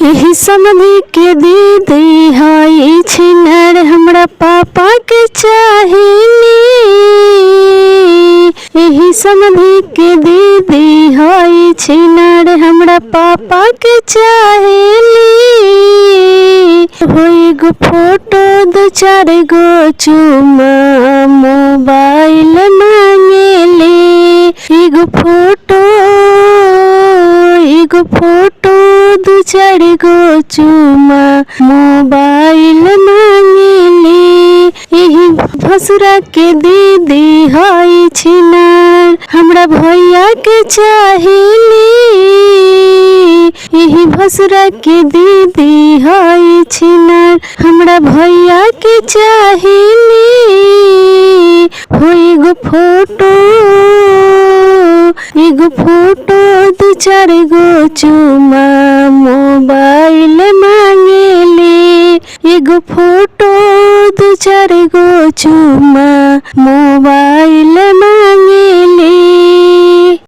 यही समझी के दीदी हाई छिनर हमरा पापा के चाहेली। यही समझी के दीदी हाई छिनर हमरा पापा के चाहेली। होई गो फोटो दो चार गो चुमा मोबाइल मांगेले। एगो फोटो दो चार गो चुमा मोबाइल मांगेले। यही भसुरा के दीदी हाई छिनार हमरा भैया के चाहेली। यही भसुरा के दीदी हाई छिनार हमरा भैया के चाहेली। होई गो फोटो दो चार गो चुमा मोबाइल मांगेले। एगो फोटो दो चार गो चुमा मोबाइल